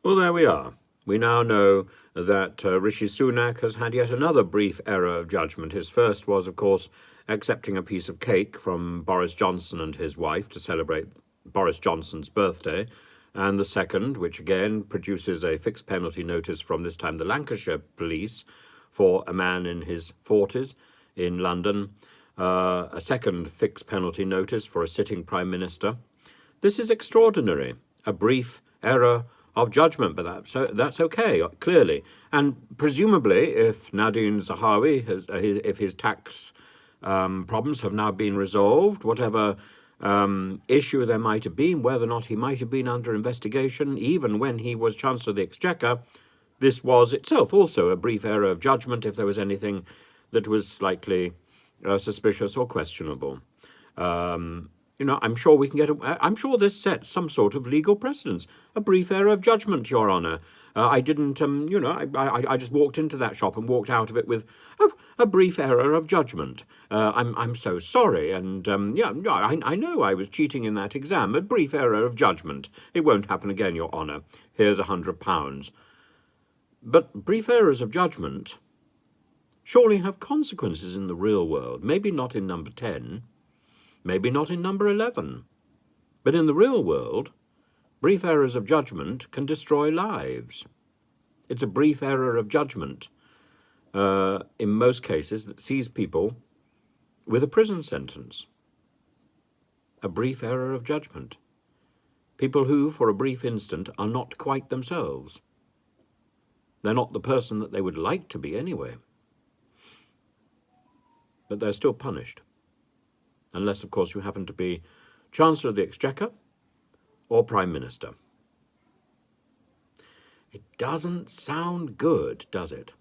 Well, there we are. We now know that Rishi Sunak has had yet another brief error of judgment. His first was, of course, accepting a piece of cake from Boris Johnson and his wife to celebrate Boris Johnson's birthday. And the second, which again produces a fixed penalty notice from this time the Lancashire police for a man in his 40s in London, a second fixed penalty notice for a sitting Prime Minister. This is extraordinary. A brief error of judgment, but that's okay, clearly. And presumably, if Nadine Zahawi, if his tax problems have now been resolved, whatever issue there might have been, whether or not he might have been under investigation, even when he was Chancellor of the Exchequer, this was itself also a brief error of judgment if there was anything that was slightly suspicious or questionable. I'm sure we can get. I'm sure this sets some sort of legal precedence. A brief error of judgment, Your Honour. I didn't. I just walked into that shop and walked out of it with a brief error of judgment. I'm so sorry, and I know I was cheating in that exam. A brief error of judgment. It won't happen again, Your Honour. Here's £100. But brief errors of judgment surely have consequences in the real world. Maybe not in number 10. Maybe not in number 11. But in the real world, brief errors of judgment can destroy lives. It's a brief error of judgment, in most cases, that sees people with a prison sentence. A brief error of judgment. People who, for a brief instant, are not quite themselves. They're not the person that they would like to be anyway. But they're still punished. Unless, of course, you happen to be Chancellor of the Exchequer or Prime Minister. It doesn't sound good, does it?